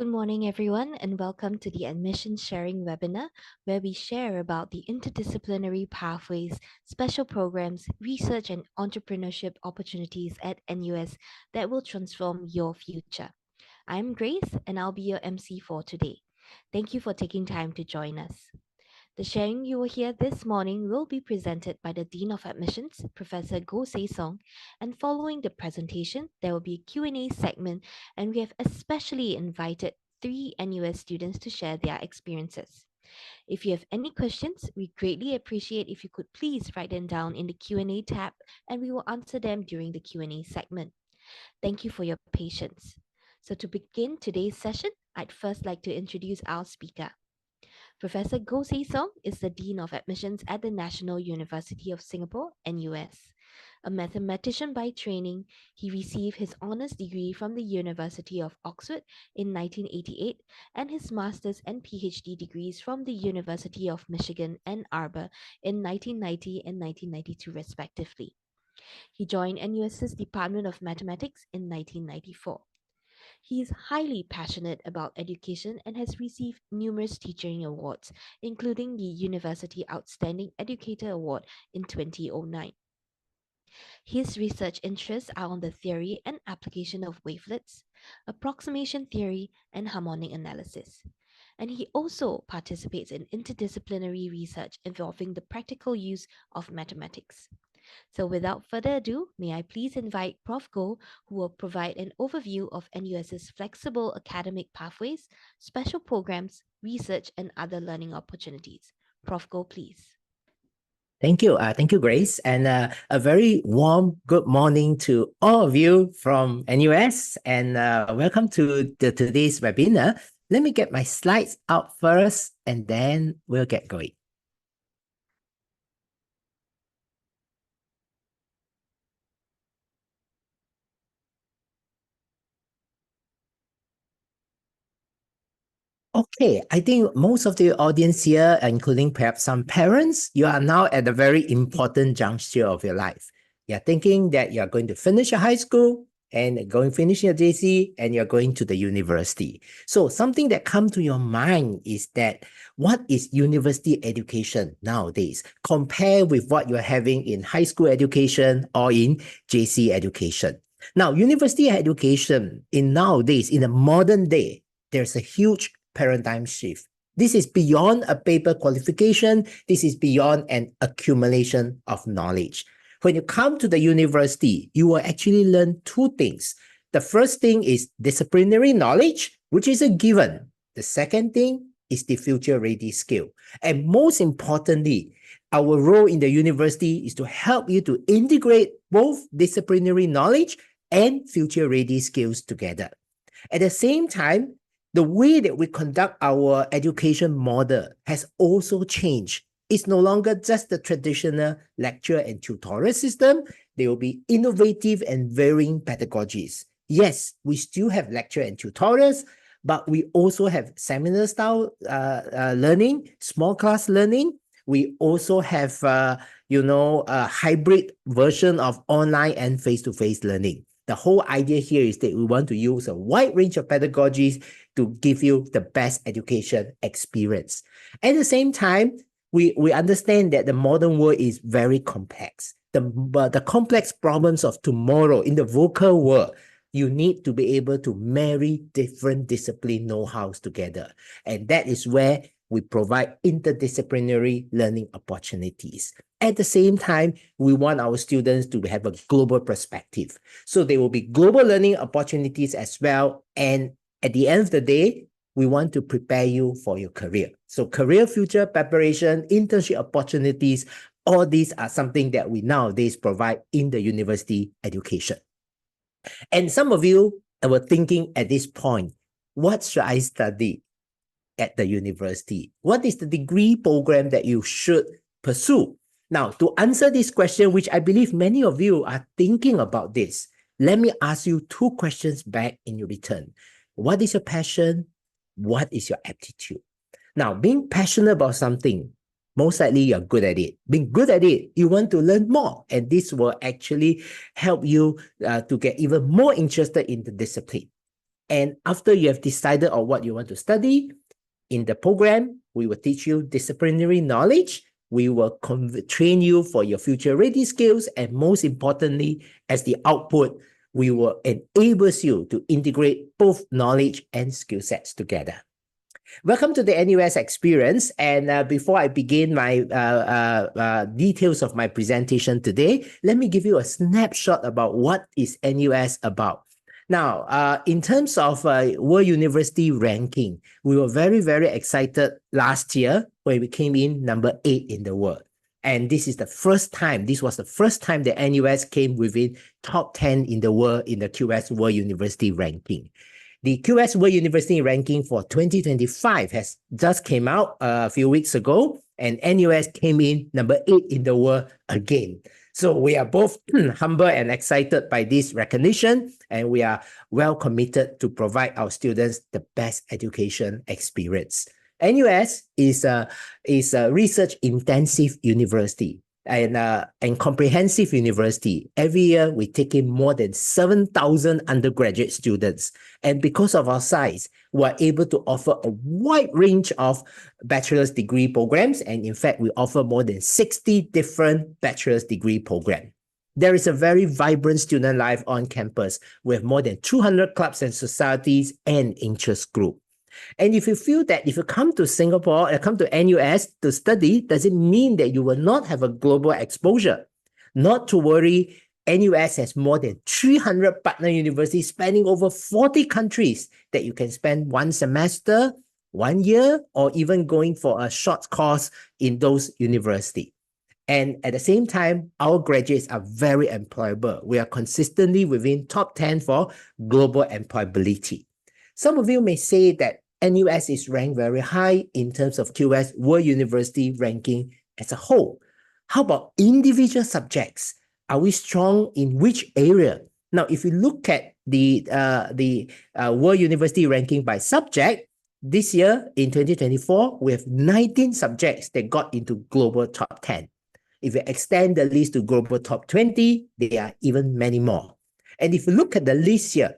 Good morning, everyone, and welcome to the Admission Sharing webinar, where we share about the interdisciplinary pathways, special programs, research, and entrepreneurship opportunities at NUS that will transform your future. I'm Grace, and I'll be your MC for today. Thank you for taking time to join us. The sharing you will hear this morning will be presented by the Dean of Admissions, Professor Goh Se Song, and following the presentation, there will be a Q&A segment, and we have especially invited 3 NUS students to share their experiences. If you have any questions, we greatly appreciate if you could please write them down in the Q&A tab, and we will answer them during the Q&A segment. Thank you for your patience. So to begin today's session, I'd first like to introduce our speaker. Professor Goh Se Song is the Dean of Admissions at the National University of Singapore, NUS. A mathematician by training, he received his honours degree from the University of Oxford in 1988 and his master's and PhD degrees from the University of Michigan, Ann Arbor in 1990 and 1992 respectively. He joined NUS's Department of Mathematics in 1994. He is highly passionate about education and has received numerous teaching awards, including the University Outstanding Educator Award in 2009. His research interests are on the theory and application of wavelets, approximation theory, and harmonic analysis. And he also participates in interdisciplinary research involving the practical use of mathematics. So without further ado, may I please invite Prof. Goh, who will provide an overview of NUS's flexible academic pathways, special programs, research, and other learning opportunities. Prof. Goh, please. Thank you. Thank you, Grace. And a very warm good morning to all of you from NUS. And welcome to today's webinar. Let me get my slides out first, and then we'll get going. Okay, I think most of the audience here, including perhaps some parents, you are now at a very important juncture of your life. You're thinking that you're going to finish your high school and going to finish your JC and you're going to the university. So something that comes to your mind is that what is university education nowadays compared with what you're having in high school education or in JC education? Now, university education in nowadays, in the modern day, there's a huge paradigm shift. This is beyond a paper qualification. This is beyond an accumulation of knowledge. When you come to the university, you will actually learn 2 things. The first thing is disciplinary knowledge, which is a given. The second thing is the future-ready skill. And most importantly, our role in the university is to help you to integrate both disciplinary knowledge and future-ready skills together. At the same time, the way that we conduct our education model has also changed. It's no longer just the traditional lecture and tutorial system. There will be innovative and varying pedagogies. Yes, we still have lecture and tutorials, but we also have seminar style learning, small class learning. We also have, a hybrid version of online and face-to-face learning. The whole idea here is that we want to use a wide range of pedagogies to give you the best education experience. At the same time, we understand that the modern world is very complex. The complex problems of tomorrow in the VUCA world, you need to be able to marry different discipline know-hows together. And that is where we provide interdisciplinary learning opportunities. At the same time, we want our students to have a global perspective. So there will be global learning opportunities as well. And at the end of the day, we want to prepare you for your career. So career future preparation, internship opportunities, all these are something that we nowadays provide in the university education. And some of you were thinking at this point, what should I study at the university? What is the degree program that you should pursue? Now, to answer this question, which I believe many of you are thinking about this, let me ask you 2 questions back in your return. What is your passion? What is your aptitude? Now, being passionate about something, most likely you're good at it. Being good at it, you want to learn more. And this will actually help you to get even more interested in the discipline. And after you have decided on what you want to study, in the program, we will teach you disciplinary knowledge. We will train you for your future ready skills. And most importantly, as the output, we will enable you to integrate both knowledge and skill sets together. Welcome to the NUS experience. And before I begin my details of my presentation today, let me give you a snapshot about what is NUS about. Now, in terms of World University ranking, we were very, very excited last year when we came in number 8 in the world. And this was the first time that NUS came within top 10 in the world in the QS World University ranking. The QS World University ranking for 2025 has just came out a few weeks ago, and NUS came in number 8 in the world again. So we are both humble and excited by this recognition, and we are well committed to provide our students the best education experience. NUS is a research-intensive university and comprehensive university. Every year, we take in more than 7,000 undergraduate students. And because of our size, we're able to offer a wide range of bachelor's degree programs. And in fact, we offer more than 60 different bachelor's degree programs. There is a very vibrant student life on campus with more than 200 clubs and societies and interest groups. And if you feel that if you come to Singapore and come to NUS to study, does it mean that you will not have a global exposure? Not to worry, NUS has more than 300 partner universities spanning over 40 countries that you can spend one semester, 1 year, or even going for a short course in those universities. And at the same time, our graduates are very employable. We are consistently within top 10 for global employability. Some of you may say that NUS is ranked very high in terms of QS World University ranking as a whole. How about individual subjects? Are we strong in which area? Now, if you look at the World University ranking by subject, this year in 2024, we have 19 subjects that got into global top 10. If you extend the list to global top 20, there are even many more. And if you look at the list here,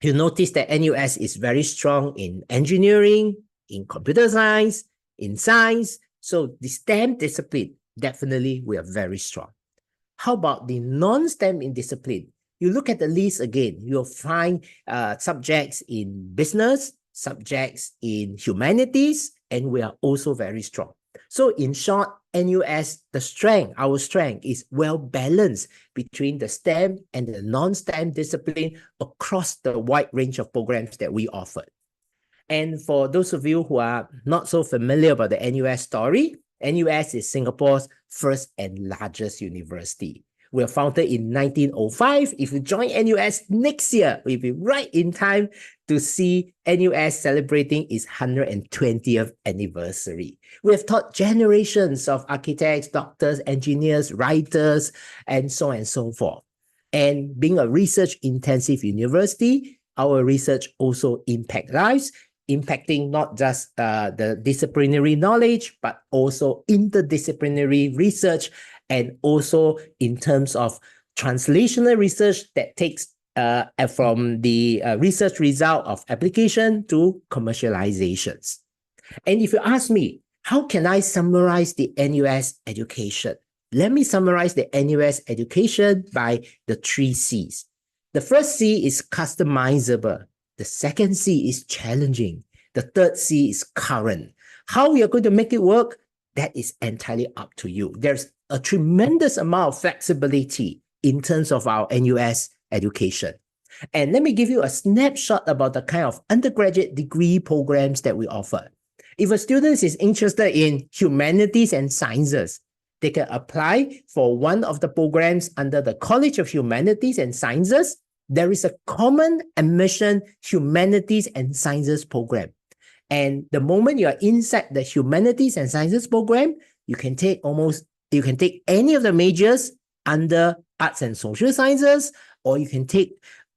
you notice that NUS is very strong in engineering, in computer science, in science. So the STEM discipline, definitely we are very strong. How about the non-STEM in discipline? You look at the list again, you'll find subjects in business, subjects in humanities, and we are also very strong. So in short, NUS, our strength is well balanced between the STEM and the non-STEM discipline across the wide range of programs that we offer. And for those of you who are not so familiar about the NUS story, NUS is Singapore's first and largest university. We were founded in 1905. If you join NUS next year, we'll be right in time to see NUS celebrating its 120th anniversary. We have taught generations of architects, doctors, engineers, writers, and so on and so forth. And being a research-intensive university, our research also impacts lives, impacting not just the disciplinary knowledge, but also interdisciplinary research, and also in terms of translational research that takes from the research result of application to commercializations. And if you ask me, how can I summarize the NUS education? Let me summarize the NUS education by the 3 C's. The first C is customizable. The second C is challenging. The third C is current. How we are going to make it work, that is entirely up to you. There's a tremendous amount of flexibility in terms of our NUS education. And let me give you a snapshot about the kind of undergraduate degree programs that we offer. If a student is interested in humanities and sciences, they can apply for one of the programs under the College of Humanities and Sciences. There is a common admission humanities and sciences program. And the moment you are inside the humanities and sciences program, you can take any of the majors under arts and social sciences, or you can take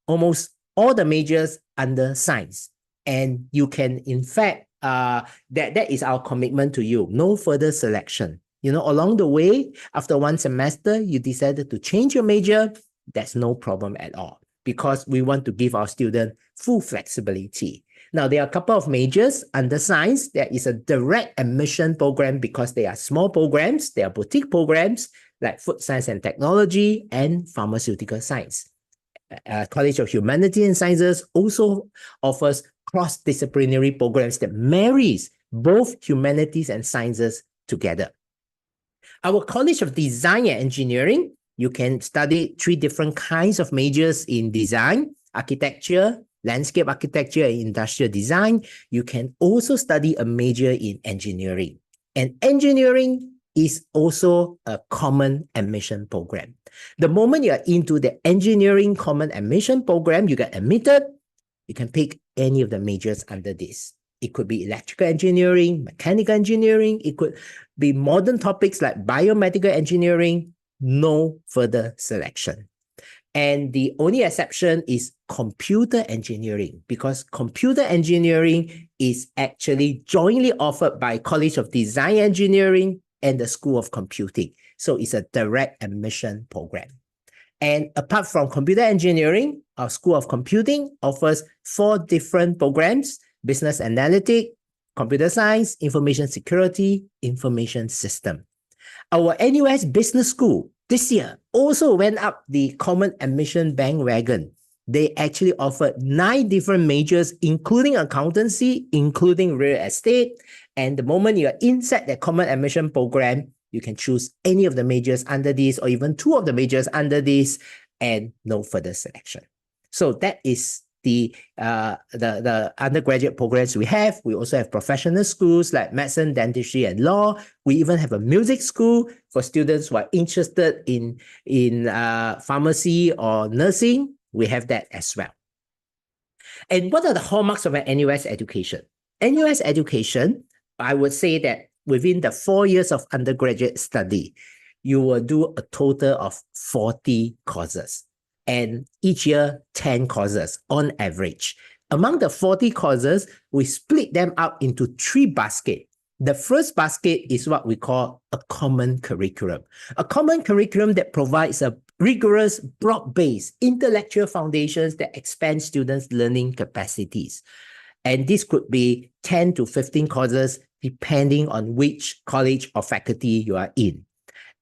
almost all the majors under science. And you can, in fact, that is our commitment to you. No further selection. Along the way, after one semester, you decided to change your major, that's no problem at all. because we want to give our students full flexibility. Now, there are a couple of majors under science. There is a direct admission program because they are small programs. They are boutique programs like food science and technology and pharmaceutical science. College of Humanities and Sciences also offers cross-disciplinary programs that marries both humanities and sciences together. Our College of Design and Engineering, you can study 3 different kinds of majors in design, architecture, landscape architecture, and industrial design. You can also study a major in engineering. And engineering is also a common admission program. The moment you are into the engineering common admission program, you get admitted, you can pick any of the majors under this. It could be electrical engineering, mechanical engineering. It could be modern topics like biomedical engineering, no further selection. And the only exception is computer engineering, because computer engineering is actually jointly offered by College of Design Engineering and the School of Computing. So it's a direct admission program. And apart from computer engineering, our School of Computing offers 4 different programs: business analytics, computer science, information security, information system. Our NUS Business School this year also went up the common admission bandwagon. They actually offered 9 different majors, including accountancy, including real estate. And the moment you are inside the common admission program, you can choose any of the majors under this, or even 2 of the majors under this, and no further selection. So that is the undergraduate programs we have. We also have professional schools like medicine, dentistry, and law. We even have a music school for students who are interested in pharmacy or nursing. We have that as well. And what are the hallmarks of an NUS education? NUS education, I would say that within the 4 years of undergraduate study, you will do a total of 40 courses. And each year, 10 courses on average. Among the 40 courses, we split them up into 3 baskets. The first basket is what we call a common curriculum. A common curriculum that provides a rigorous, broad-based intellectual foundations that expand students' learning capacities. And this could be 10 to 15 courses depending on which college or faculty you are in.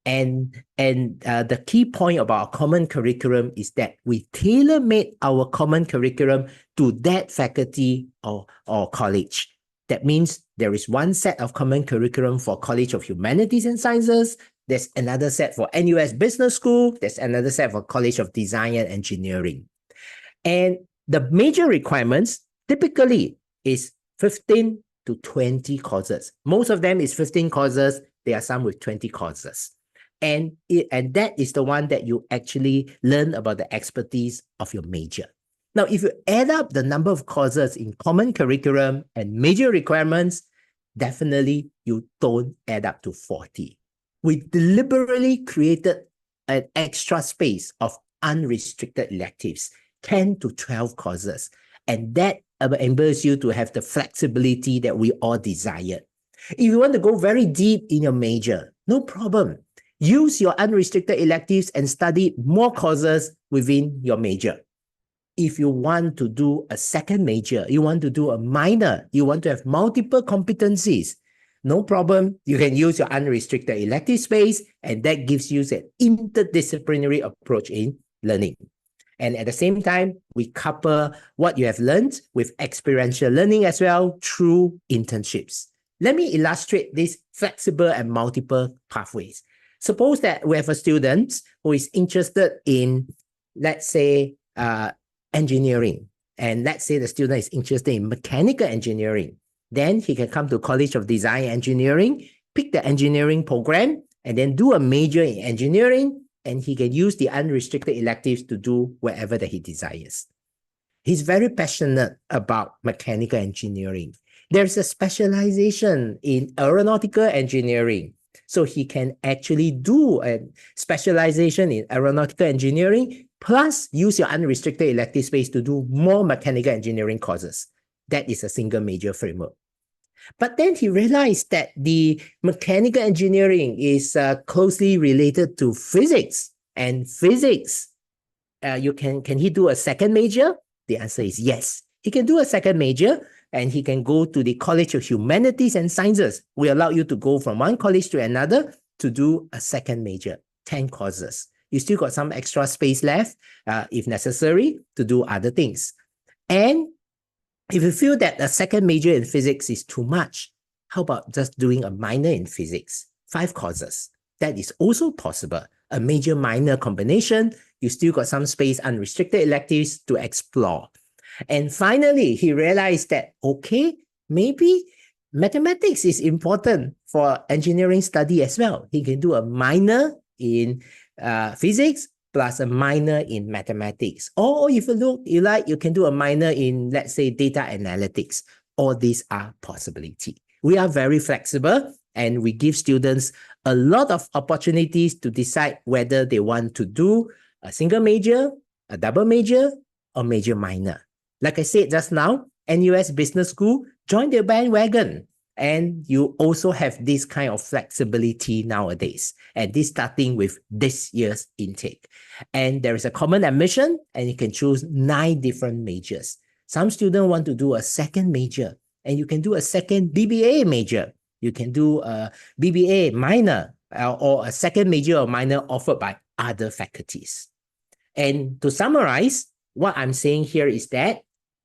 And the key point about our common curriculum is that we tailor-made our common curriculum to that faculty or college. That means there is one set of common curriculum for College of Humanities and Sciences. There's another set for NUS Business School. There's another set for College of Design and Engineering. And the major requirements typically is 15 to 20 courses. Most of them is 15 courses. There are some with 20 courses. And that is the one that you actually learn about the expertise of your major. Now, if you add up the number of courses in common curriculum and major requirements, definitely you don't add up to 40. We deliberately created an extra space of unrestricted electives, 10 to 12 courses. And that enables you to have the flexibility that we all desire. If you want to go very deep in your major, no problem. Use your unrestricted electives and study more courses within your major. If you want to do a second major, you want to do a minor, you want to have multiple competencies, no problem. You can use your unrestricted elective space, and that gives you an interdisciplinary approach in learning. And at the same time, we couple what you have learned with experiential learning as well through internships. Let me illustrate these flexible and multiple pathways. Suppose that we have a student who is interested in, let's say, engineering. And let's say the student is interested in mechanical engineering. Then he can come to College of Design Engineering, pick the engineering program, and then do a major in engineering, and he can use the unrestricted electives to do whatever that he desires. He's very passionate about mechanical engineering. There's a specialization in aeronautical engineering. So he can actually do a specialization in aeronautical engineering, plus use your unrestricted elective space to do more mechanical engineering courses. That is a single major framework. But then he realized that the mechanical engineering is closely related to physics, and physics can he do a second major? The answer is yes. He can do a second major and he can go to the College of Humanities and Sciences. We allow you to go from one college to another to do a second major, 10 courses. You still got some extra space left, if necessary, to do other things. And if you feel that a second major in physics is too much, how about just doing a minor in physics? 5 courses. That is also possible. A major minor combination, you still got some space, unrestricted electives to explore. And finally, he realized that, okay, maybe mathematics is important for engineering study as well. He can do a minor in physics plus a minor in mathematics. Or if you like, you can do a minor in, let's say, data analytics. All these are possibility. We are very flexible and we give students a lot of opportunities to decide whether they want to do a single major, a double major, or major minor. Like I said just now, NUS Business School, join the bandwagon. And you also have this kind of flexibility nowadays. And this starting with this year's intake. And there is a common admission and you can choose 9 different majors. Some students want to do a second major and you can do a second BBA major. You can do a BBA minor or a second major or minor offered by other faculties. And to summarize, what I'm saying here is that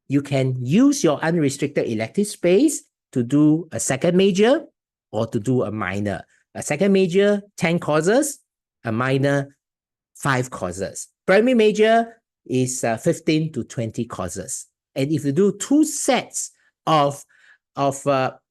you can use your unrestricted elective space to do a second major or to do a minor. A second major, 10 courses, a minor, 5 courses. Primary major is 15 to 20 courses. And if you do 2 sets of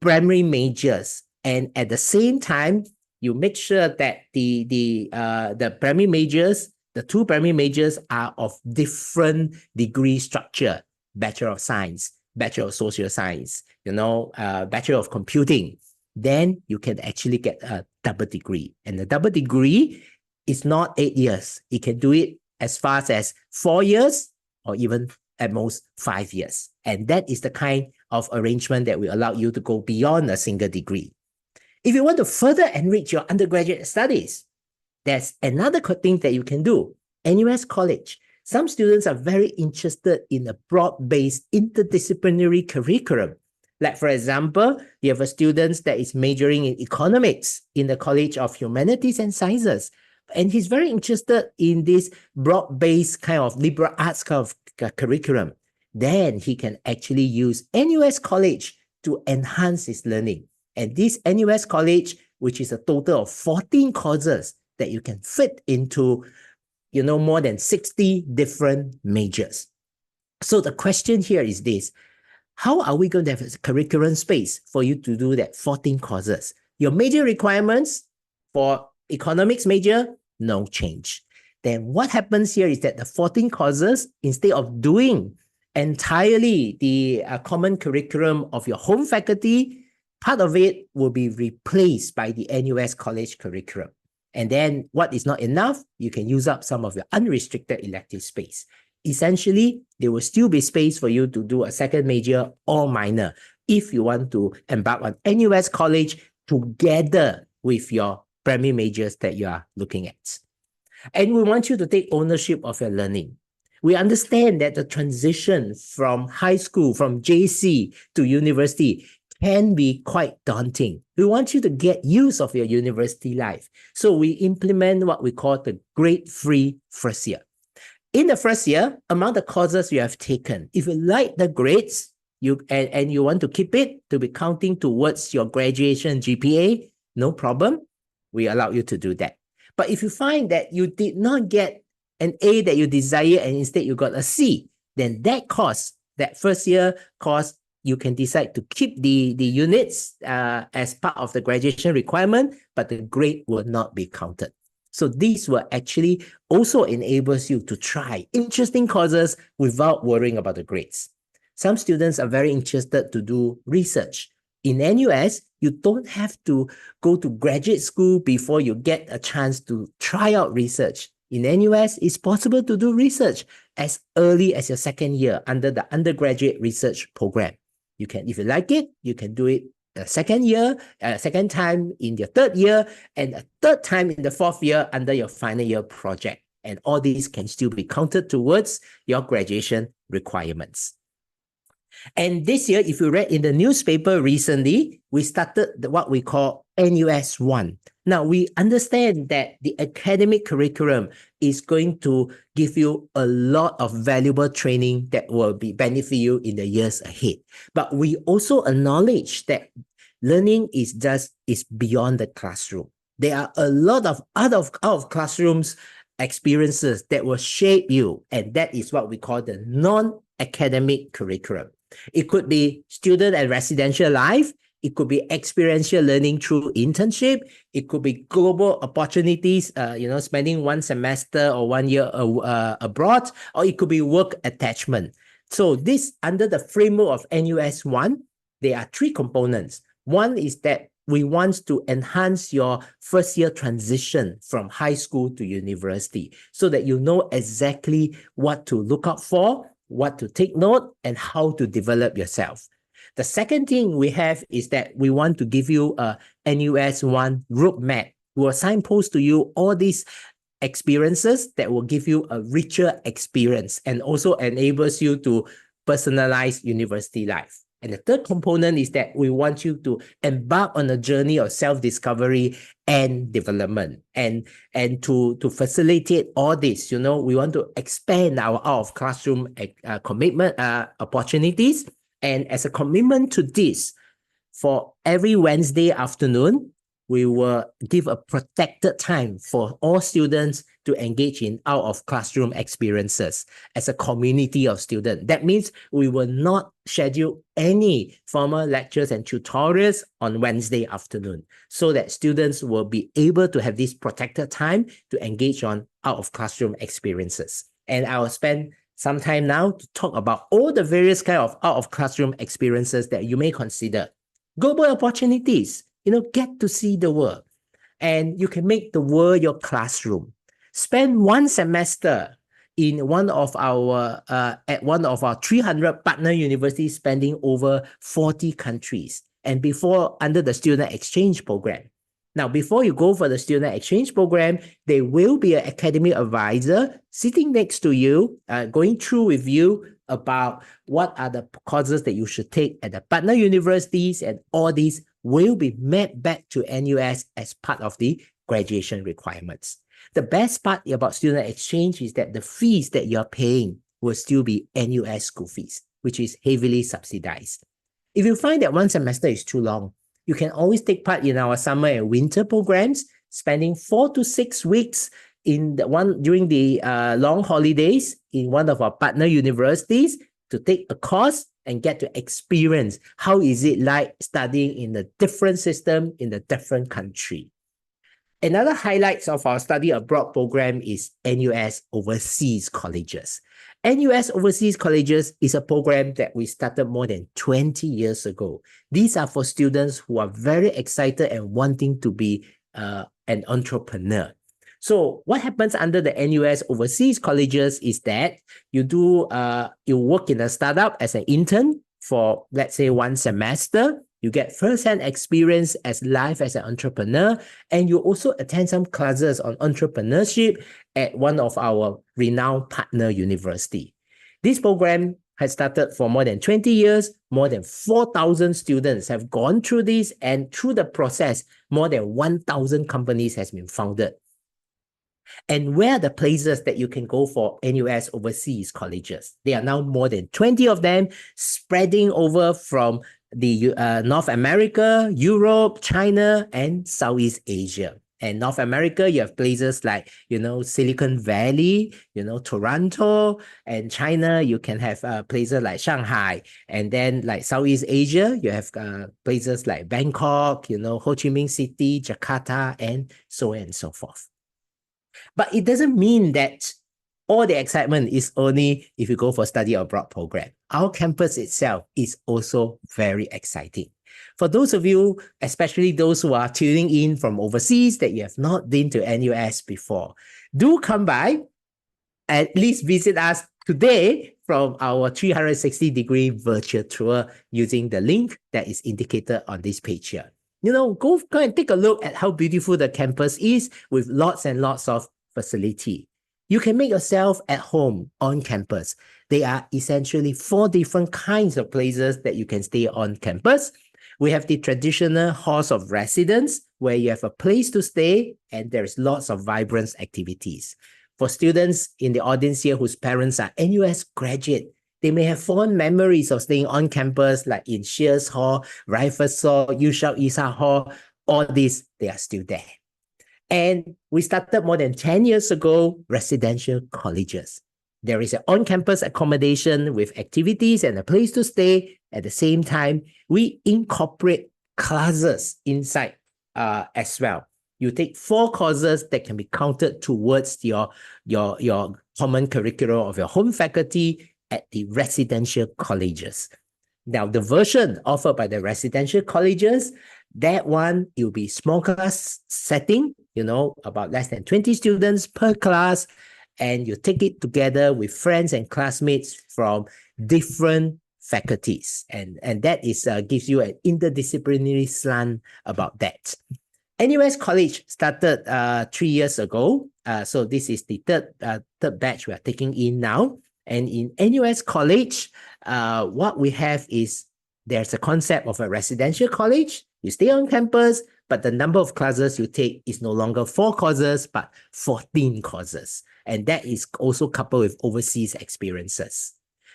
primary majors and at the same time, you make sure that the primary majors, the 2 primary majors are of different degree structure. Bachelor of Science, Bachelor of Social Science, Bachelor of Computing, then you can actually get a double degree. And the double degree is not 8 years. You can do it as fast as 4 years or even at most 5 years. And that is the kind of arrangement that will allow you to go beyond a single degree. If you want to further enrich your undergraduate studies, there's another thing that you can do. NUS College. Some students are very interested in a broad-based interdisciplinary curriculum. Like, for example, you have a student that is majoring in economics in the College of Humanities and Sciences. And he's very interested in this broad-based kind of liberal arts kind of curriculum. Then he can actually use NUS College to enhance his learning. And this NUS College, which is a total of 14 courses that you can fit into more than 60 different majors. So the question here is this: how are we going to have a curriculum space for you to do that 14 courses? Your major requirements for economics major, no change. Then what happens here is that the 14 courses, instead of doing entirely the common curriculum of your home faculty, part of it will be replaced by the NUS College curriculum. And then what is not enough, you can use up some of your unrestricted elective space. Essentially, there will still be space for you to do a second major or minor if you want to embark on NUS College together with your primary majors that you are looking at. And we want you to take ownership of your learning. We understand that the transition from high school, from JC to university can be quite daunting. We want you to get use of your university life. So we implement what we call the grade-free first year. In the first year, among the courses you have taken, if you like the grades and you want to keep it to be counting towards your graduation GPA, no problem. We allow you to do that. But if you find that you did not get an A that you desire and instead you got a C, then that course, that first year course, you can decide to keep the units as part of the graduation requirement, but the grade will not be counted. So this will actually also enables you to try interesting courses without worrying about the grades. Some students are very interested to do research. In NUS, you don't have to go to graduate school before you get a chance to try out research. In NUS, it's possible to do research as early as your second year under the undergraduate research program. You can, if you like it, you can do it a second year, second time in your third year, and a third time in the fourth year under your final year project. And all these can still be counted towards your graduation requirements. And this year, if you read in the newspaper recently, we started what we call NUS 1. Now, we understand that the academic curriculum is going to give you a lot of valuable training that will be benefit you in the years ahead. But we also acknowledge that learning is beyond the classroom. There are a lot of out of classrooms experiences that will shape you, and that is what we call the non-academic curriculum. It could be student and residential life. It could be experiential learning through internship. It could be global opportunities, spending one semester or 1 year abroad, or it could be work attachment. So this, under the framework of NUS 1, there are three components. One is that we want to enhance your first year transition from high school to university so that you know exactly what to look out for, what to take note, and how to develop yourself. The second thing we have is that we want to give you a NUS 1 roadmap. We will signpost to you all these experiences that will give you a richer experience and also enables you to personalize university life. And the third component is that we want you to embark on a journey of self-discovery and development. And to facilitate all this, we want to expand our out-of-classroom commitment opportunities. And as a commitment to this, for every Wednesday afternoon, we will give a protected time for all students to engage in out-of-classroom experiences as a community of students. That means we will not schedule any formal lectures and tutorials on Wednesday afternoon so that students will be able to have this protected time to engage on out-of-classroom experiences. And I will spend some time now to talk about all the various kind of out-of-classroom experiences that you may consider. Global opportunities. Get to see the world, and you can make the world your classroom. Spend one semester in one of our 300 partner universities, spanning over 40 countries, and before under the student exchange program. Now, before you go for the student exchange program, there will be an academic advisor sitting next to you, going through with you about what are the courses that you should take at the partner universities, and all these will be mapped back to NUS as part of the graduation requirements. The best part about student exchange is that the fees that you're paying will still be NUS school fees, which is heavily subsidized. If you find that one semester is too long, you can always take part in our summer and winter programs, spending 4 to 6 weeks during the long holidays in one of our partner universities to take a course and get to experience how is it like studying in a different system in a different country. Another highlight of our study abroad program is NUS Overseas Colleges. NUS Overseas Colleges is a program that we started more than 20 years ago. These are for students who are very excited and wanting to be an entrepreneur. So what happens under the NUS Overseas Colleges is that you work in a startup as an intern for, let's say, 1 semester. You get first-hand experience as life as an entrepreneur, and you also attend some classes on entrepreneurship at one of our renowned partner university. This program has started for more than 20 years. More than 4,000 students have gone through this, and through the process, more than 1,000 companies has been founded. And where are the places that you can go for NUS Overseas Colleges? There are now more than 20 of them, spreading over from the North America, Europe, China, and Southeast Asia. And North America, you have places like, Silicon Valley, Toronto, and China, you can have places like Shanghai. And then like Southeast Asia, you have places like Bangkok, Ho Chi Minh City, Jakarta, and so on and so forth. But it doesn't mean that all the excitement is only if you go for study abroad program. Our campus itself is also very exciting. For those of you, especially those who are tuning in from overseas that you have not been to NUS before, do come by, at least visit us today from our 360-degree virtual tour using the link that is indicated on this page here. Go and take a look at how beautiful the campus is with lots and lots of facility. You can make yourself at home on campus. They are essentially 4 different kinds of places that you can stay on campus. We have the traditional halls of residence, where you have a place to stay and there's lots of vibrant activities. For students in the audience here whose parents are NUS graduate, they may have fond memories of staying on campus, like in Shears Hall, Raifers Hall, Yushao Isa Hall. All these, they are still there. And we started more than 10 years ago, residential colleges. There is an on-campus accommodation with activities and a place to stay. At the same time, we incorporate classes inside as well. You take 4 courses that can be counted towards your common curriculum of your home faculty at the residential colleges. Now, the version offered by the residential colleges, that one, it will be small class setting, about less than 20 students per class, and you take it together with friends and classmates from different faculties. And that is gives you an interdisciplinary slant about that. NUS College started 3 years ago. So this is the third batch we are taking in now. And in NUS College, what we have is there's a concept of a residential college. You stay on campus, but the number of classes you take is no longer 4 courses, but 14 courses. And that is also coupled with overseas experiences.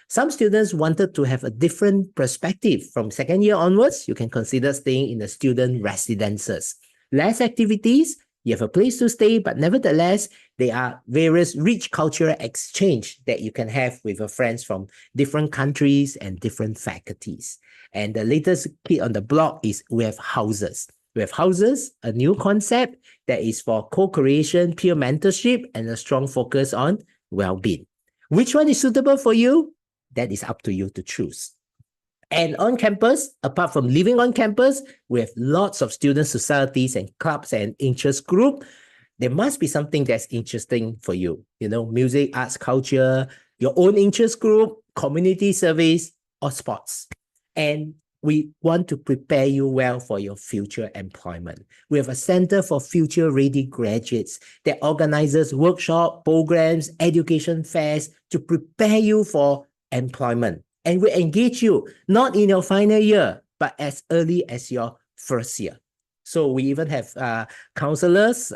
Some students wanted to have a different perspective. From second year onwards, you can consider staying in the student residences. Less activities, you have a place to stay, but nevertheless, there are various rich cultural exchange that you can have with your friends from different countries and different faculties. And the latest kid on the block is we have houses. We have houses, a new concept that is for co-creation, peer mentorship, and a strong focus on well-being. Which one is suitable for you? That is up to you to choose. And on campus, apart from living on campus, we have lots of student societies and clubs and interest group. There must be something that's interesting for you. Music, arts, culture, your own interest group, community service, or sports. And we want to prepare you well for your future employment. We have a Center for Future Ready Graduates that organizes workshops, programs, education fairs to prepare you for employment. And we engage you not in your final year, but as early as your first year. So we even have counselors,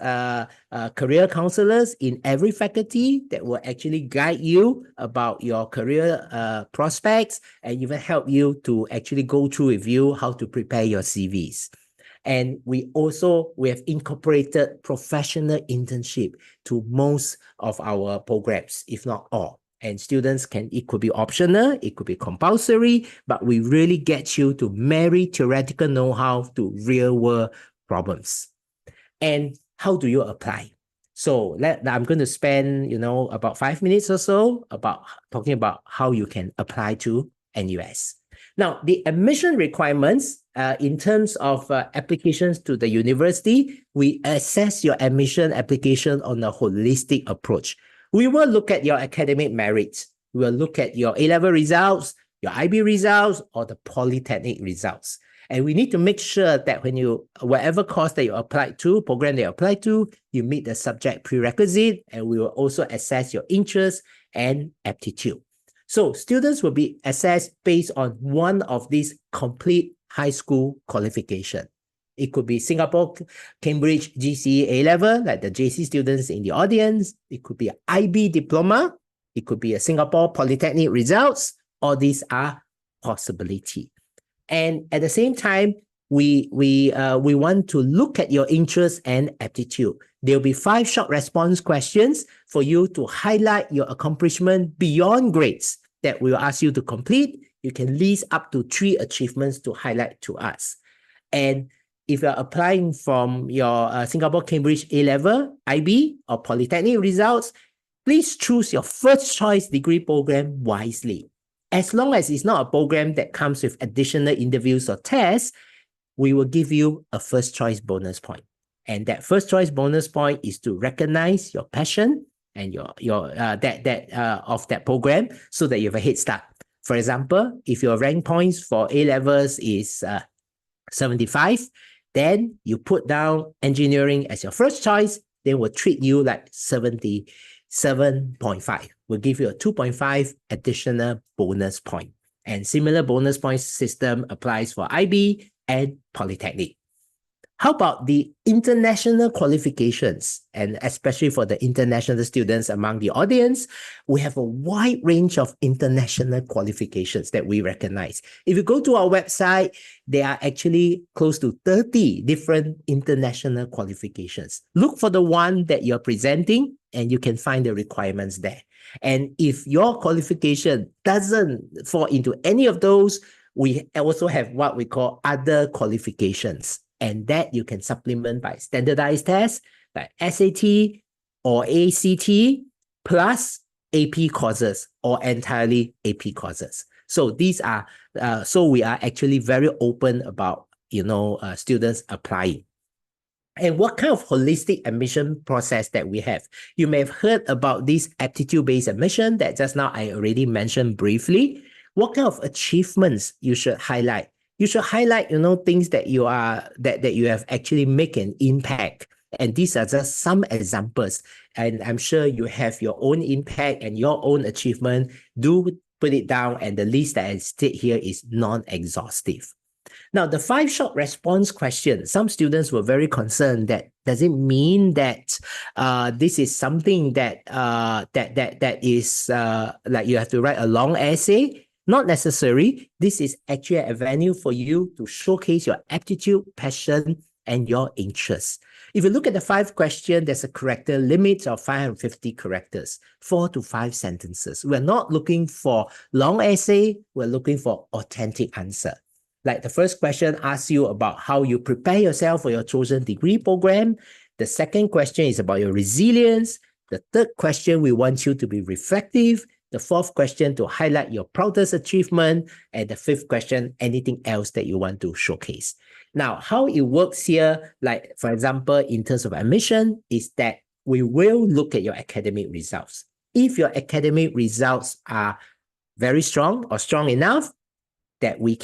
career counselors in every faculty that will actually guide you about your career prospects and even help you to actually go through with you how to prepare your CVs. And we have incorporated professional internship to most of our programs, if not all. And students it could be optional, it could be compulsory, but we really get you to marry theoretical know-how to real-world problems. And how do you apply? So I'm going to spend, about 5 minutes or so about talking about how you can apply to NUS. Now, the admission requirements in terms of applications to the university, we assess your admission application on a holistic approach. We will look at your academic merits. We will look at your A-level results, your IB results, or the polytechnic results. And we need to make sure that whatever course that you apply to, program that you apply to, you meet the subject prerequisite, and we will also assess your interest and aptitude. So students will be assessed based on one of these complete high school qualification. It could be Singapore, Cambridge, GCE A-level, like the JC students in the audience. It could be an IB diploma. It could be a Singapore Polytechnic results. All these are possibility. And at the same time, we want to look at your interest and aptitude. There will be 5 short response questions for you to highlight your accomplishment beyond grades that we will ask you to complete. You can list up to 3 achievements to highlight to us. And if you're applying from your Singapore Cambridge A-level, IB, or Polytechnic results, please choose your first choice degree program wisely. As long as it's not a program that comes with additional interviews or tests, we will give you a first choice bonus point. And that first choice bonus point is to recognize your passion and of that program so that you have a head start. For example, if your rank points for A-levels is 75, then you put down engineering as your first choice, they will treat you like 70 7.5. We'll give you a 2.5 additional bonus point. And similar bonus points system applies for IB and Polytechnic. How about the international qualifications? And especially for the international students among the audience, we have a wide range of international qualifications that we recognize. If you go to our website, there are actually close to 30 different international qualifications. Look for the one that you're presenting and you can find the requirements there. And if your qualification doesn't fall into any of those, we also have what we call other qualifications. And that you can supplement by standardized tests like SAT or ACT plus AP courses or entirely AP courses. So these are, so we are actually very open about, students applying. And what kind of holistic admission process that we have? You may have heard about this aptitude-based admission that just now I already mentioned briefly. What kind of achievements you should highlight? You should highlight, things that you have actually make an impact. And these are just some examples. And I'm sure you have your own impact and your own achievement. Do put it down. And the list that I state here is non-exhaustive. Now, the 5 short response question, some students were very concerned that does it mean that this is something that is like you have to write a long essay? Not necessary. This is actually a venue for you to showcase your aptitude, passion, and your interests. If you look at the 5 questions, there's a character limit of 550 characters, 4 to 5 sentences. We're not looking for long essay. We're looking for authentic answer. Like the first question asks you about how you prepare yourself for your chosen degree program. The second question is about your resilience. The third question, we want you to be reflective. The fourth question, to highlight your proudest achievement. And the fifth question, anything else that you want to showcase. Now, how it works here, like for example, in terms of admission, is that we will look at your academic results. If your academic results are very strong or strong enough, that we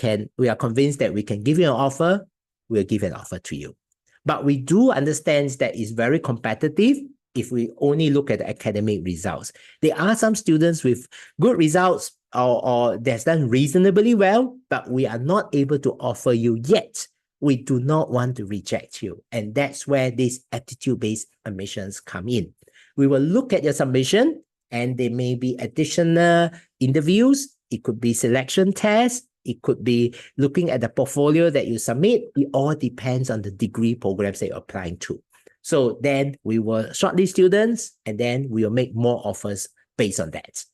are convinced that we can give you an offer, we'll give an offer to you. But we do understand that it's very competitive if we only look at the academic results. There are some students with good results or that's done reasonably well, but we are not able to offer you yet. We do not want to reject you. And that's where these aptitude-based admissions come in. We will look at your submission and there may be additional interviews. It could be selection tests. It could be looking at the portfolio that you submit. It all depends on the degree programs that you're applying to. So then we will shortlist students and then we will make more offers based on that.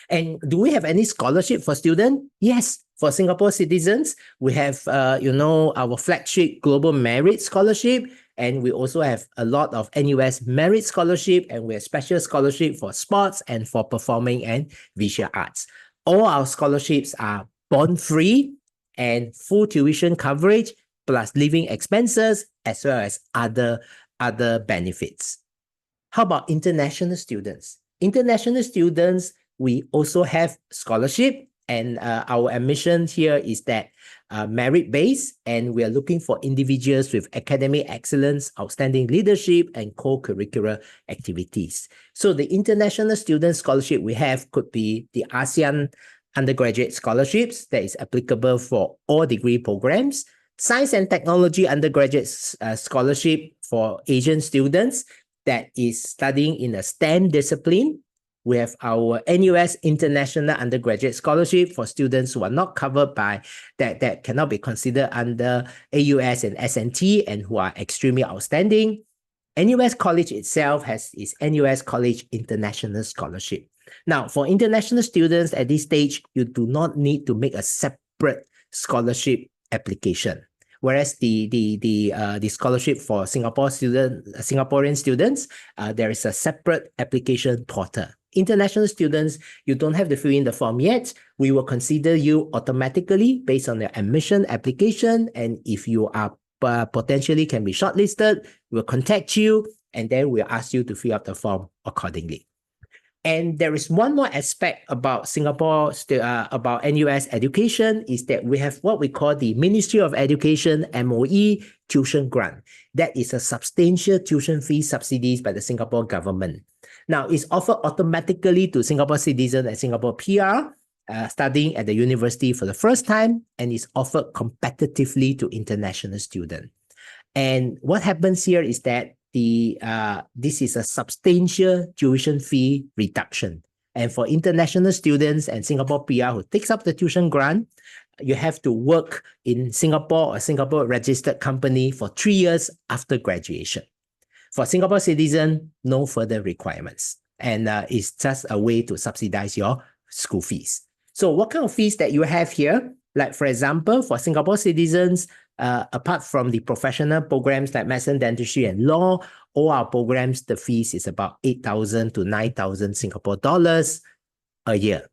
And do we have any scholarship for students? Yes, for Singapore citizens, we have, our flagship Global Merit Scholarship. And we also have a lot of NUS Merit Scholarship, and we have special scholarship for sports and for performing and visual arts. All our scholarships are bond-free and full tuition coverage, plus living expenses, as well as other benefits. How about international students? International students, we also have scholarship, and our admission here is that merit-based, and we are looking for individuals with academic excellence, outstanding leadership, and co-curricular activities. So the international student scholarship we have could be the ASEAN undergraduate scholarships that is applicable for all degree programs, science and technology undergraduate scholarship for Asian students that is studying in a STEM discipline. We have our NUS International Undergraduate Scholarship for students who are not covered by that cannot be considered under AUS and SNT and who are extremely outstanding. NUS College itself has its NUS College International Scholarship. Now, for international students at this stage, you do not need to make a separate scholarship application. Whereas the scholarship for Singaporean students, there is a separate application portal. International students, you don't have to fill in the form yet. We will consider you automatically based on your admission application. And if you are potentially can be shortlisted, we'll contact you and then we'll ask you to fill up the form accordingly. And there is one more aspect about Singapore, about NUS education, is that we have what we call the Ministry of Education MOE tuition grant. That is a substantial tuition fee subsidies by the Singapore government. Now, it's offered automatically to Singapore citizen and Singapore PR studying at the university for the first time, and is offered competitively to international students. And what happens here is that this is a substantial tuition fee reduction. And for international students and Singapore PR who takes up the tuition grant, you have to work in Singapore or Singapore registered company for 3 years after graduation. For Singapore citizen, no further requirements. And it's just a way to subsidize your school fees. So what kind of fees that you have here? Like, for example, for Singapore citizens, apart from the professional programs like medicine, dentistry, and law, all our programs, the fees is about 8,000 to 9,000 Singapore dollars a year.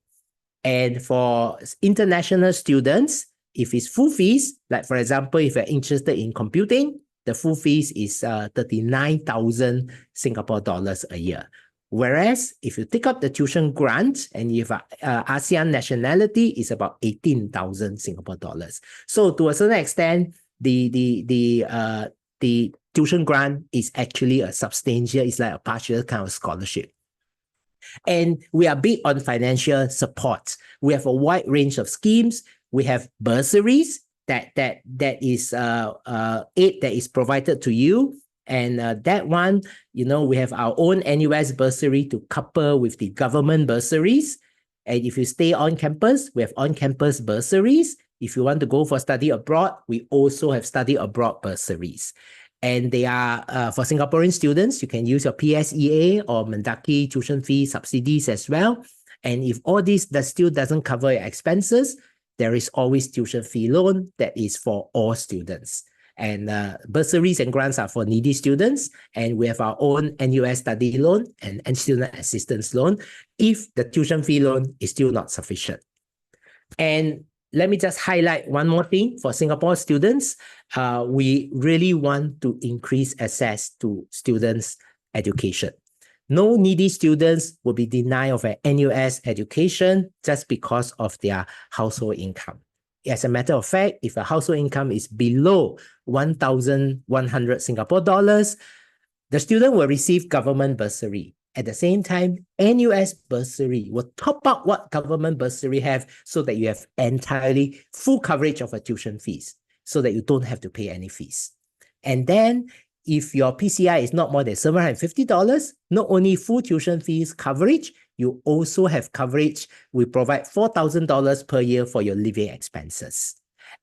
And for international students, if it's full fees, like for example, if you're interested in computing, the full fees is 39,000 Singapore dollars a year. Whereas if you take up the tuition grant and you have ASEAN nationality, it's about 18,000 Singapore dollars. So to a certain extent, the tuition grant is actually a substantial, it's like a partial kind of scholarship. And we are big on financial support. We have a wide range of schemes. We have bursaries that is aid that is provided to you. And that one, we have our own NUS bursary to couple with the government bursaries. And if you stay on campus, we have on-campus bursaries. If you want to go for study abroad, we also have study abroad bursaries. And they are, for Singaporean students, you can use your PSEA or Mendaki tuition fee subsidies as well. And if all this still doesn't cover your expenses, there is always tuition fee loan that is for all students. And bursaries and grants are for needy students. And we have our own NUS study loan and student assistance loan if the tuition fee loan is still not sufficient. And let me just highlight one more thing for Singapore students. We really want to increase access to students' education. No needy students will be denied of an NUS education just because of their household income. As a matter of fact, if a household income is below 1,100 Singapore dollars, the student will receive government bursary. At the same time, NUS bursary will top up what government bursary have so that you have entirely full coverage of a tuition fees so that you don't have to pay any fees. And then if your PCI is not more than $750, not only full tuition fees coverage, you also have coverage. We provide $4,000 per year for your living expenses.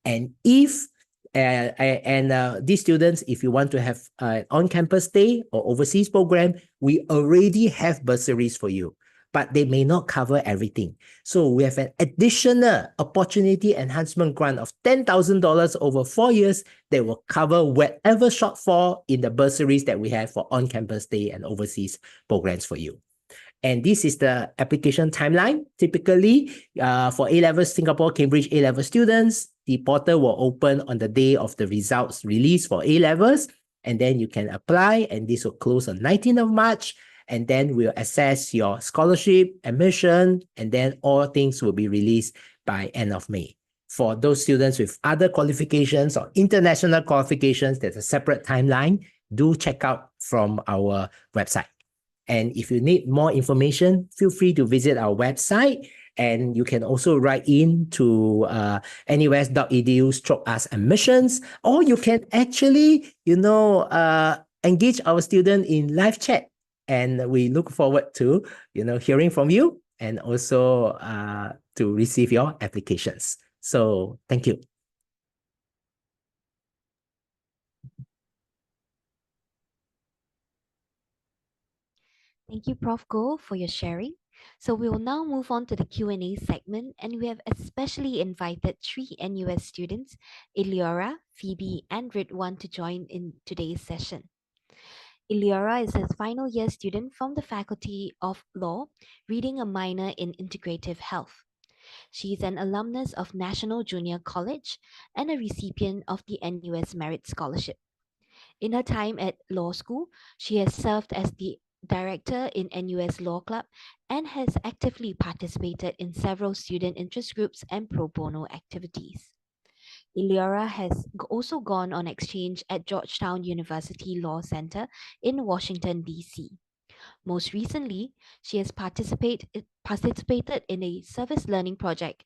And if these students, if you want to have an on-campus stay or overseas program, we already have bursaries for you, but they may not cover everything. So we have an additional opportunity enhancement grant of $10,000 over 4 years that will cover whatever shortfall in the bursaries that we have for on-campus stay and overseas programs for you. And this is the application timeline. Typically, for A-level Singapore, Cambridge A-level students, the portal will open on the day of the results release for A-levels, and then you can apply, and this will close on 19th of March, and then we'll assess your scholarship, admission, and then all things will be released by end of May. For those students with other qualifications or international qualifications, there's a separate timeline. Do check out from our website. And if you need more information, feel free to visit our website. And you can also write in to nus.edu/ask-admissions, or you can actually, engage our student in live chat. And we look forward to, hearing from you and also to receive your applications. So thank you. Thank you, Prof. Goh, for your sharing. So we will now move on to the Q&A segment, and we have especially invited 3 NUS students, Eliora, Phoebe, and Ridhuan, to join in today's session. Eliora is a final year student from the Faculty of Law, reading a minor in integrative health. She is an alumnus of National Junior College and a recipient of the NUS Merit Scholarship. In her time at law school, she has served as the director in NUS Law Club and has actively participated in several student interest groups and pro bono activities. Eliora has also gone on exchange at Georgetown University Law Center in Washington, D.C. Most recently, she has participated in a service learning project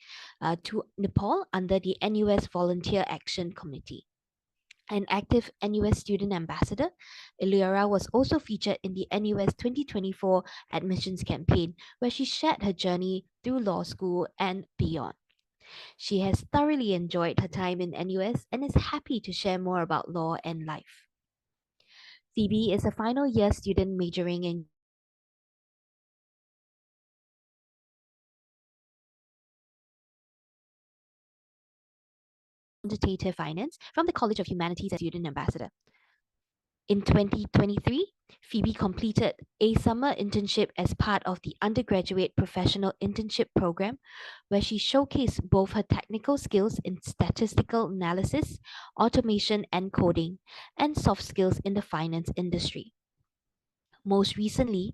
to Nepal under the NUS Volunteer Action Committee. An active NUS student ambassador, Eliora was also featured in the NUS 2024 admissions campaign, where she shared her journey through law school and beyond. She has thoroughly enjoyed her time in NUS and is happy to share more about law and life. Phoebe is a final year student majoring in quantitative finance from the College of Humanities and Student Ambassador. In 2023, Phoebe completed a summer internship as part of the undergraduate professional internship program, where she showcased both her technical skills in statistical analysis, automation, and coding, and soft skills in the finance industry. Most recently,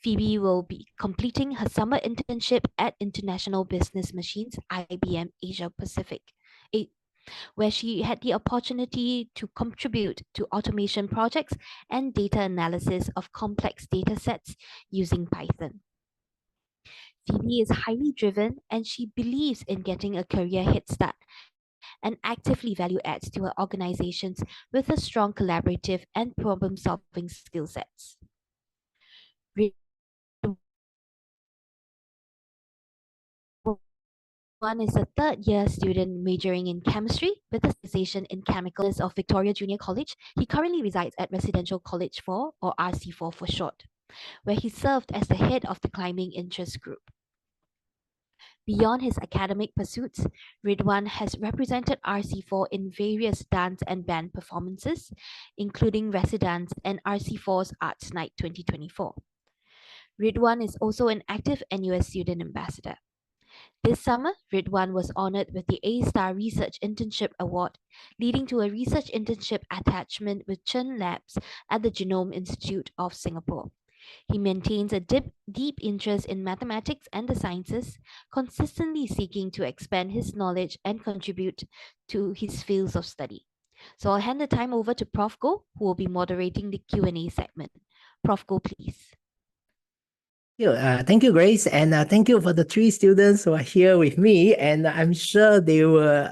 Phoebe will be completing her summer internship at International Business Machines, IBM Asia Pacific, where she had the opportunity to contribute to automation projects and data analysis of complex data sets using Python. Phoebe is highly driven and she believes in getting a career head start and actively value adds to her organizations with a strong collaborative and problem solving skill sets. One is a third year student majoring in chemistry with a specialization in chemicals of Victoria Junior College. He currently resides at Residential College 4 or RC4 for short, where he served as the head of the climbing interest group. Beyond his academic pursuits, Ridhuan has represented RC4 in various dance and band performances, including Residence and RC4's Arts Night 2024. Ridhuan is also an active NUS student ambassador. This summer, Ridhuan was honored with the A-Star Research Internship Award, leading to a research internship attachment with Chng Labs at the Genome Institute of Singapore. He maintains a deep interest in mathematics and the sciences, consistently seeking to expand his knowledge and contribute to his fields of study. So I'll hand the time over to Prof. Go, who will be moderating the Q&A segment. Prof. Go, please. Thank you, Grace, and thank you for the three students who are here with me. And I'm sure they were.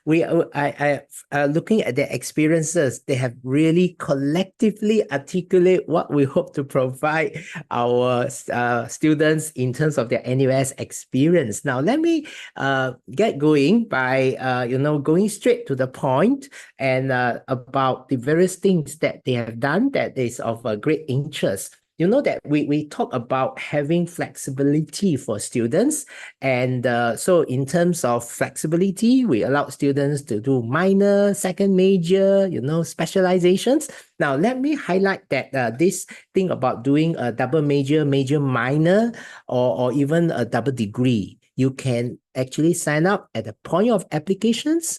Looking at their experiences, they have really collectively articulate what we hope to provide our students in terms of their NUS experience. Now, let me get going by going straight to the point and about the various things that they have done that is of great interest. You know that we talk about having flexibility for students. And so in terms of flexibility, we allow students to do minor, second major, specializations. Now, let me highlight that this thing about doing a double major, major minor, or even a double degree, you can actually sign up at the point of applications,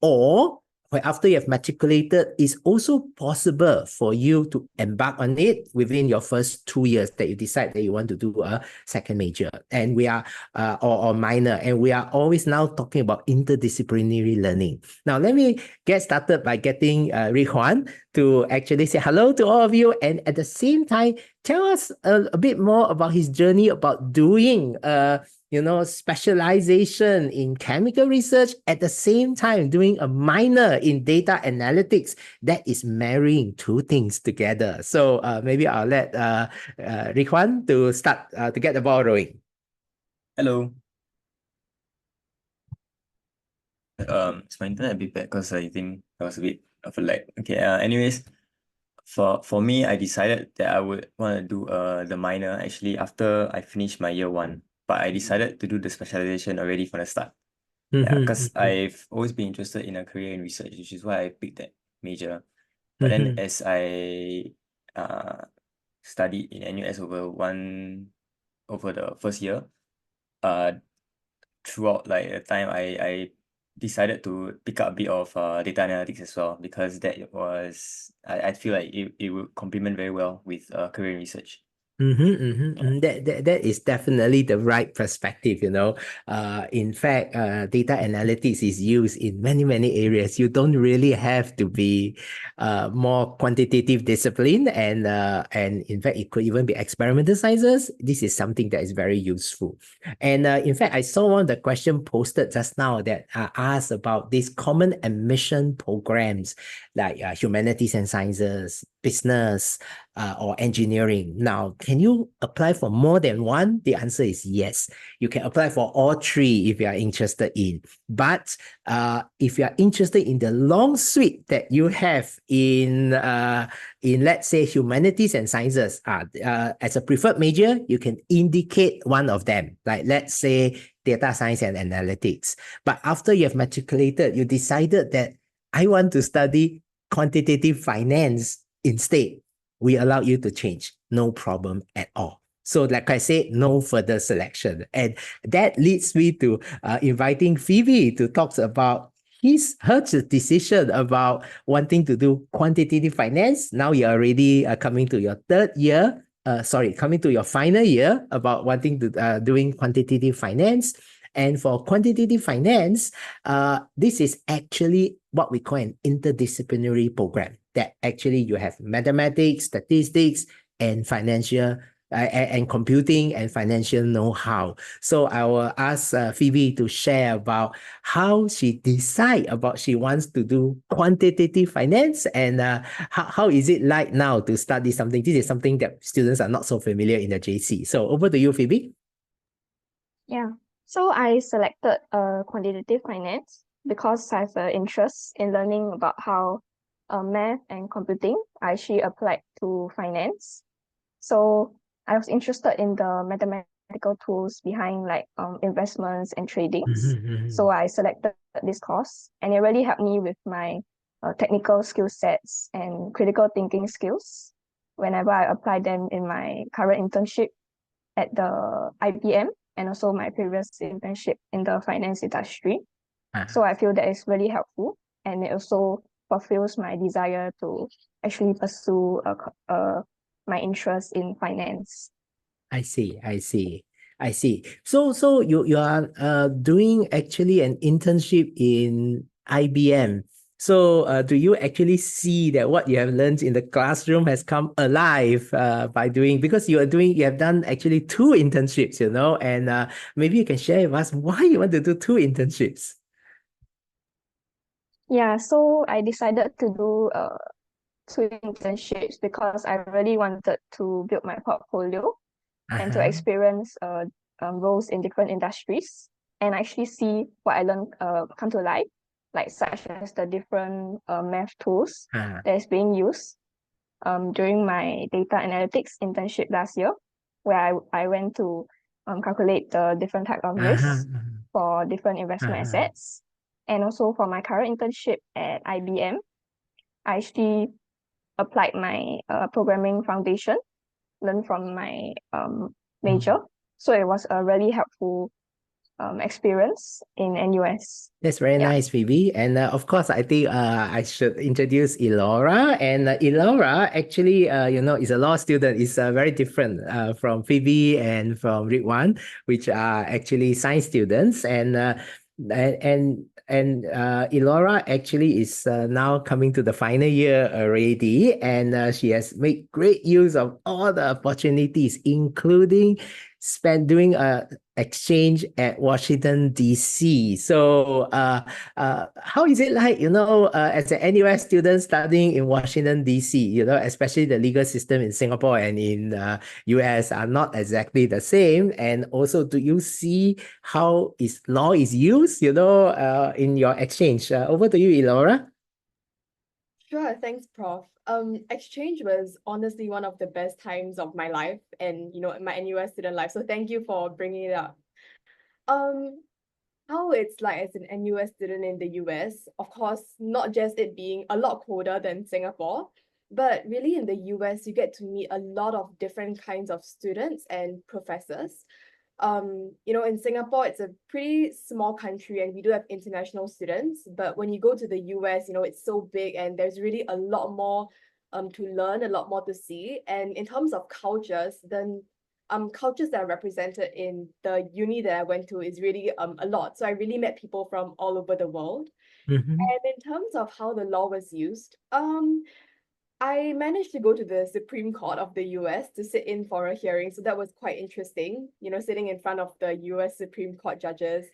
or after you have matriculated, it's also possible for you to embark on it within your first 2 years that you decide that you want to do a second major, and we are or minor, and we are always now talking about interdisciplinary learning. Now, let me get started by getting Ridhuan to actually say hello to all of you, and at the same time, tell us a bit more about his journey about doing specialization in chemical research, at the same time doing a minor in data analytics. That is marrying two things together. So maybe I'll let Ridhuan to start to get the ball rolling. Hello. It's my internet a bit bad because I think there was a bit of a lag. Okay. Anyways, for me, I decided that I would want to do the minor actually after I finished my year 1. But I decided to do the specialization already from the start. Yeah, because I've always been interested in a career in research, which is why I picked that major. But then as I studied in NUS over the first year, throughout like the time I decided to pick up a bit of data analytics as well, because that was I feel like it would complement very well with career research. That is definitely the right perspective, you know. In fact, data analytics is used in many, many areas. You don't really have to be more quantitative discipline, and in fact, it could even be experimental sciences. This is something that is very useful. And in fact, I saw one of the question posted just now that asked about these common admission programs like humanities and sciences, business, or engineering. Now, can you apply for more than one? The answer is yes. You can apply for all three if you are interested in. But if you are interested in the long suite that you have in let's say humanities and sciences, as a preferred major, you can indicate one of them. Like let's say data science and analytics. But after you have matriculated, you decided that I want to study quantitative finance instead. We allow you to change, no problem at all. So like I said, no further selection. And that leads me to inviting Phoebe to talk about her decision about wanting to do quantitative finance. Now you're already coming to your third year, coming to your final year about wanting to doing quantitative finance. And for quantitative finance, this is actually what we call an interdisciplinary program that actually you have mathematics, statistics, and financial and computing and financial know-how. So I will ask Phoebe to share about how she decide about she wants to do quantitative finance and how is it like now to study something. This is something that students are not so familiar in the JC. So over to you, Phoebe. Yeah, so I selected quantitative finance because I have an interest in learning about how math and computing are actually applied to finance. So I was interested in the mathematical tools behind like investments and tradings. So I selected this course, and it really helped me with my technical skill sets and critical thinking skills whenever I apply them in my current internship at the IBM and also my previous internship in the finance industry. So I feel that it's really helpful, and it also fulfills my desire to actually pursue my interest in finance. I see. So you are doing actually an internship in IBM. So do you actually see that what you have learned in the classroom has come alive by doing, because you have done actually two internships, you know, and maybe you can share with us why you want to do two internships. Yeah, so I decided to do two internships because I really wanted to build my portfolio and to experience roles in different industries and actually see what I learned come to life, like such as the different math tools that is being used during my data analytics internship last year, where I went to calculate the different type of risks for different investment assets. And also for my current internship at IBM, I actually applied my programming foundation, learned from my major. So it was a really helpful experience in NUS. That's very nice, Phoebe. And of course, I think I should introduce Eliora. And Eliora actually, is a law student. Is very different from Phoebe and from Ridhuan, which are actually science students. And Eliora actually is now coming to the final year already, and she has made great use of all the opportunities, including doing a exchange at Washington, D.C. So how is it like, as an NUS student studying in Washington, D.C., especially the legal system in Singapore and in US are not exactly the same. And also, do you see how law is used, in your exchange? Over to you, Eliora. Sure, thanks, Prof. Exchange was honestly one of the best times of my life and, my NUS student life. So thank you for bringing it up. How it's like as an NUS student in the US, of course, not just it being a lot colder than Singapore, but really in the US, you get to meet a lot of different kinds of students and professors. In Singapore, it's a pretty small country and we do have international students, but when you go to the US, it's so big and there's really a lot more to learn, a lot more to see. And in terms of cultures, then cultures that are represented in the uni that I went to is really a lot. So I really met people from all over the world. And in terms of how the law was used, I managed to go to the Supreme Court of the US to sit in for a hearing. So that was quite interesting, you know, sitting in front of the US Supreme Court judges.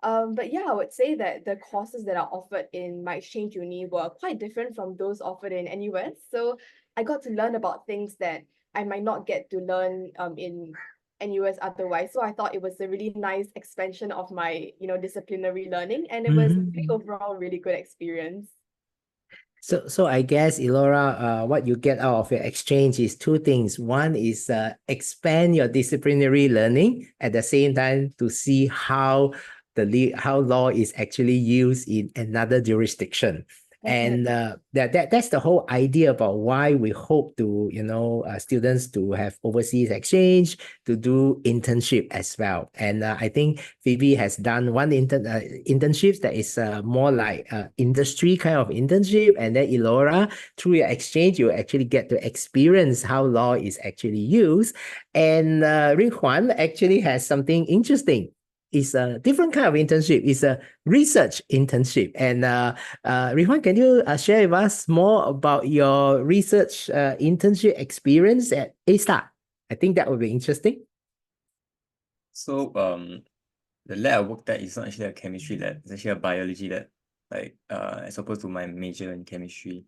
But yeah, I would say that the courses that are offered in my exchange uni were quite different from those offered in NUS. So I got to learn about things that I might not get to learn in NUS otherwise. So I thought it was a really nice expansion of my, you know, disciplinary learning, and it was really overall really good experience. So I guess, Eliora, what you get out of your exchange is two things. One is expand your disciplinary learning, at the same time to see how how law is actually used in another jurisdiction. And that's the whole idea about why we hope to, students to have overseas exchange, to do internship as well. And I think Phoebe has done one internship that is more like industry kind of internship. And then Eliora, through your exchange, you actually get to experience how law is actually used. And Ridhuan actually has something interesting. It's a different kind of internship. It's a research internship. And Ridhuan, can you share with us more about your research internship experience at A-Star? I think that would be interesting. So the lab I worked at is not actually a chemistry lab. It's actually a biology lab, like as opposed to my major in chemistry.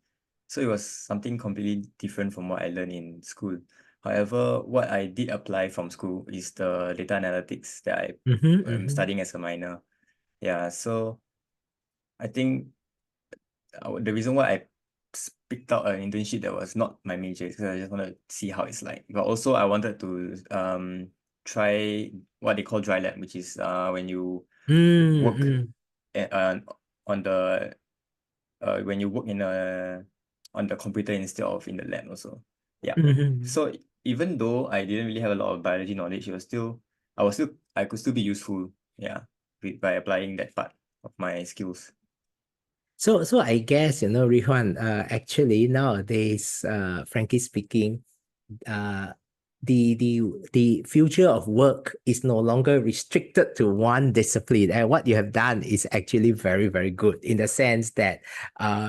So it was something completely different from what I learned in school. However, what I did apply from school is the data analytics that I am studying as a minor. Yeah, so I think the reason why I picked out an internship that was not my major is because I just wanted to see how it's like. But also I wanted to try what they call dry lab, which is when you work on the when you work in on the computer instead of in the lab also. Yeah. So even though I didn't really have a lot of biology knowledge, I could still be useful, yeah, by applying that part of my skills. So I guess, Ridhuan, actually nowadays, frankly speaking, the future of work is no longer restricted to one discipline, and what you have done is actually very, very good in the sense that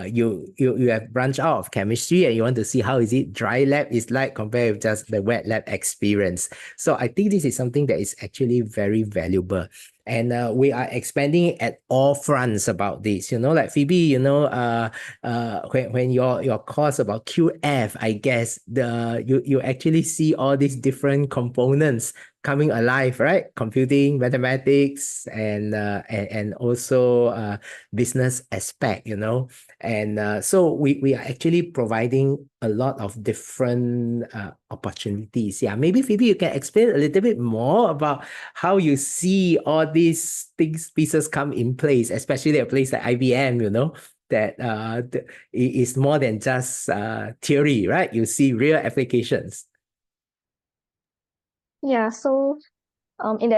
you have branched out of chemistry and you want to see how is it dry lab is like compared with just the wet lab experience. So I think this is something that is actually very valuable. And we are expanding at all fronts about this, like Phoebe, when your course about QF, I guess you actually see all these different components coming alive, right? Computing, mathematics, and also business aspect, and so we are actually providing a lot of different opportunities. Yeah, maybe Phoebe, you can explain a little bit more about how you see all these pieces come in place, especially a place like IBM, that it is more than just theory, right? You see real applications. Yeah, so in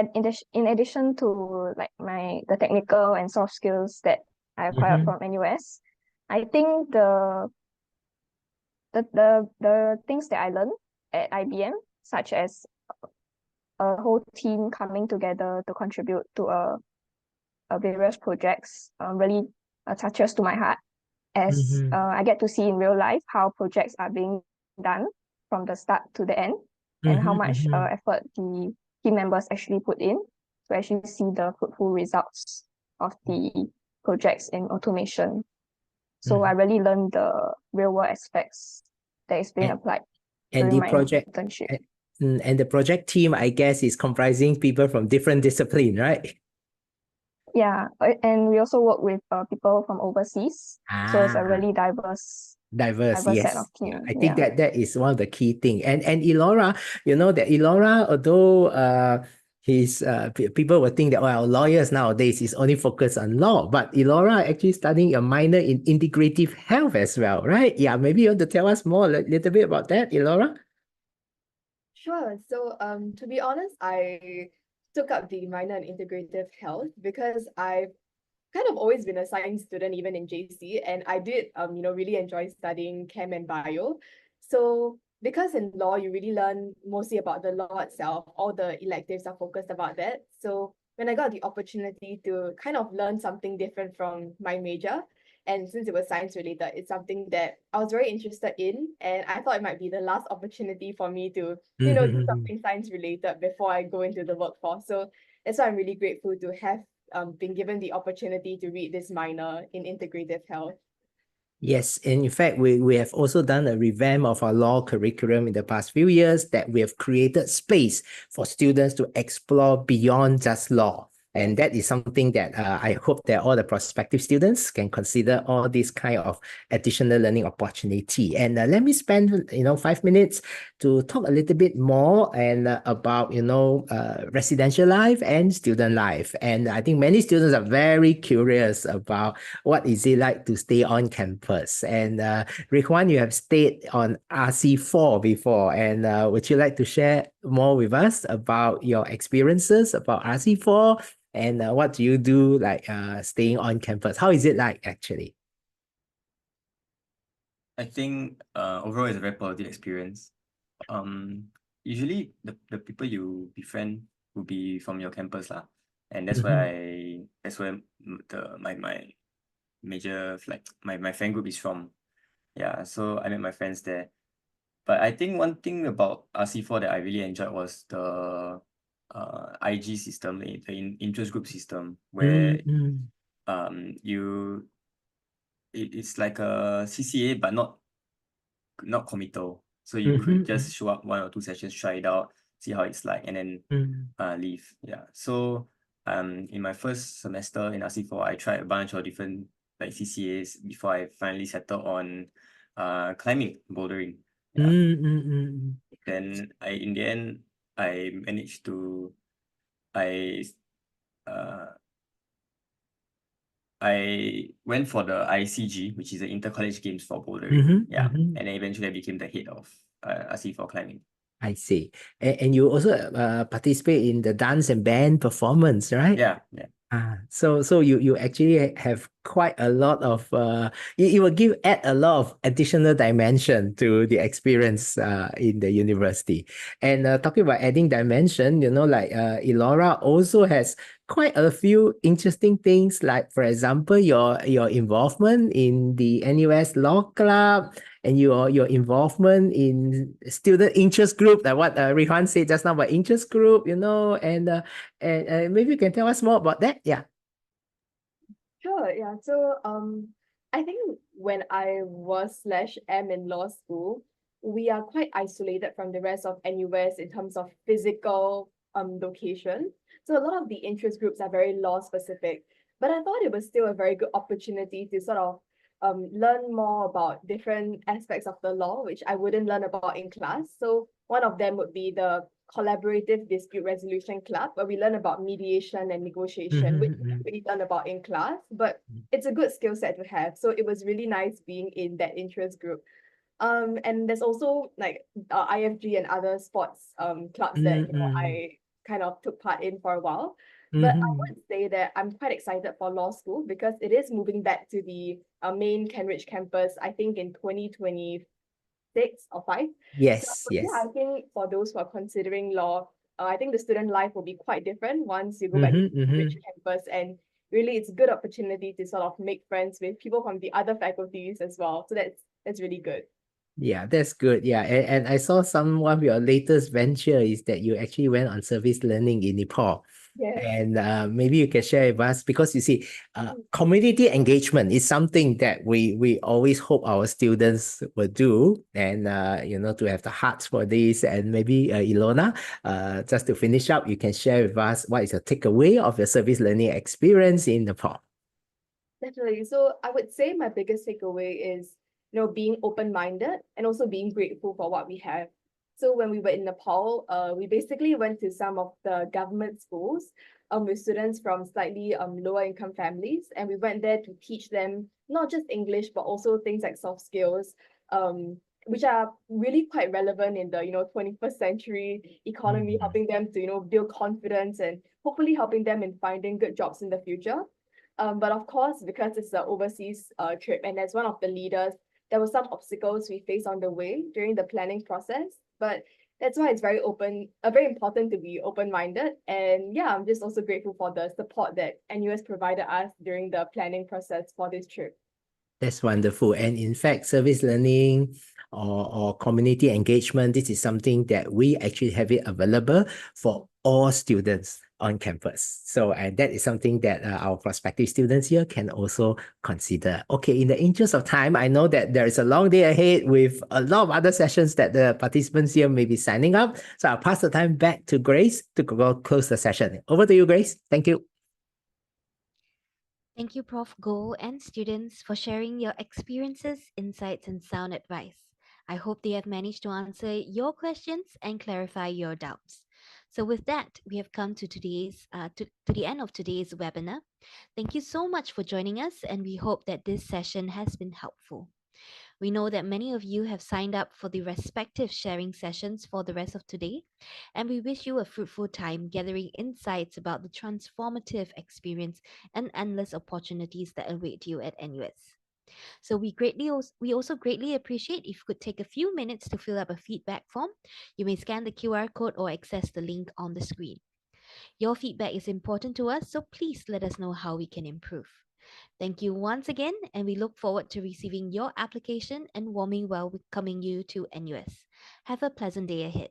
addition to like the technical and soft skills that I acquired from NUS, I think the things that I learned at IBM, such as a whole team coming together to contribute to a various projects, really touches to my heart, as I get to see in real life how projects are being done from the start to the end, and how much effort the team members actually put in to actually see the fruitful results of the projects in automation. So I really learned the real world aspects that is being applied and during the my project internship. and the project team, I guess, is comprising people from different disciplines, right? Yeah, and we also work with people from overseas. So it's a really diverse yes. set of team. I think that is one of the key things. And Eliora, that Eliora, although his people would think that, well, lawyers nowadays is only focused on law, but Eliora actually studying a minor in integrative health as well, right? Yeah, maybe you want to tell us more a little bit about that, Eliora? Sure. So to be honest, I took up the minor in integrative health because I kind of always been a science student even in JC, and I did really enjoy studying chem and bio. So because in law you really learn mostly about the law itself, all the electives are focused about that. So when I got the opportunity to kind of learn something different from my major, and since it was science related, it's something that I was very interested in, and I thought it might be the last opportunity for me to do Mhm. something science related before I go into the workforce. So that's why I'm really grateful to have been given the opportunity to read this minor in integrative health. Yes, and in fact, we have also done a revamp of our law curriculum in the past few years that we have created space for students to explore beyond just law. And that is something that I hope that all the prospective students can consider all these kind of additional learning opportunity. And let me spend 5 minutes to talk a little bit more and about residential life and student life. And I think many students are very curious about what is it like to stay on campus. And Ridhuan, you have stayed on RC4 before, and would you like to share more with us about your experiences about RC4? And what do you do like staying on campus? How is it like actually? I think overall it's a very positive experience. Usually the people you befriend will be from your campus lah, and that's where my major like my friend group is from. Yeah, so I met my friends there. But I think one thing about RC4 that I really enjoyed was the IG system, the interest group system, where it's like a CCA but not committal. So you could just show up 1 or 2 sessions, try it out, see how it's like, and then leave. Yeah. So in my first semester in RC4, I tried a bunch of different like CCAs before I finally settled on climbing, bouldering. Yeah. Then in the end I managed to I went for the ICG, which is the Inter-College Games for bouldering. Yeah. And then eventually I became the head of RC4 climbing. I see. And you also participate in the dance and band performance, right? Yeah. So you actually have quite a lot of it will add a lot of additional dimension to the experience in the university. And talking about adding dimension, like Eliora also has quite a few interesting things, like for example your involvement in the NUS Law Club and your involvement in student interest group, like what Ridhuan said just now about interest group, and maybe you can tell us more about that. Yeah. Sure, yeah. So I think when I was/am in law school, we are quite isolated from the rest of NUS in terms of physical location. So a lot of the interest groups are very law specific, but I thought it was still a very good opportunity to sort of learn more about different aspects of the law, which I wouldn't learn about in class. So one of them would be the Collaborative Dispute Resolution Club, where we learn about mediation and negotiation, which we really learn about in class, but it's a good skill set to have. So it was really nice being in that interest group. And there's also like IFG and other sports clubs that I kind of took part in for a while. But I would say that I'm quite excited for law school because it is moving back to the main Cambridge campus, I think in 2026 or 5. Yes, So yes. yeah, I think for those who are considering law, I think the student life will be quite different once you go back to the Cambridge campus, and really it's a good opportunity to sort of make friends with people from the other faculties as well. So that's really good. Yeah, that's good. Yeah, and I saw some of your latest venture is that you actually went on service learning in Nepal. Yes. And maybe you can share with us, because you see, community engagement is something that we always hope our students will do, and to have the hearts for this. And maybe Eliora, just to finish up, you can share with us what is your takeaway of your service learning experience in Nepal. Definitely. So I would say my biggest takeaway is, being open-minded and also being grateful for what we have. So when we were in Nepal, we basically went to some of the government schools with students from slightly lower income families, and we went there to teach them not just English but also things like soft skills, which are really quite relevant in the 21st century economy, helping them to build confidence and hopefully helping them in finding good jobs in the future. But of course, because it's an overseas trip, and as one of the leaders, there were some obstacles we faced on the way during the planning process. But that's why it's very important to be open-minded. And yeah, I'm just also grateful for the support that NUS provided us during the planning process for this trip. That's wonderful. And in fact, service learning or community engagement, this is something that we actually have it available for all students on campus. So, and that is something that our prospective students here can also consider. Okay, in the interest of time, I know that there is a long day ahead with a lot of other sessions that the participants here may be signing up. So I'll pass the time back to Grace to go close the session. Over to you, Grace. Thank you. Thank you, Prof. Goh and students, for sharing your experiences, insights, and sound advice. I hope they have managed to answer your questions and clarify your doubts. So, with that, we have come to to the end of today's webinar. Thank you so much for joining us, and we hope that this session has been helpful. We know that many of you have signed up for the respective sharing sessions for the rest of today, and we wish you a fruitful time gathering insights about the transformative experience and endless opportunities that await you at NUS. So we also greatly appreciate if you could take a few minutes to fill up a feedback form. You may scan the QR code or access the link on the screen. Your feedback is important to us, so please let us know how we can improve. Thank you once again, and we look forward to receiving your application and warmly welcoming you to NUS. Have a pleasant day ahead.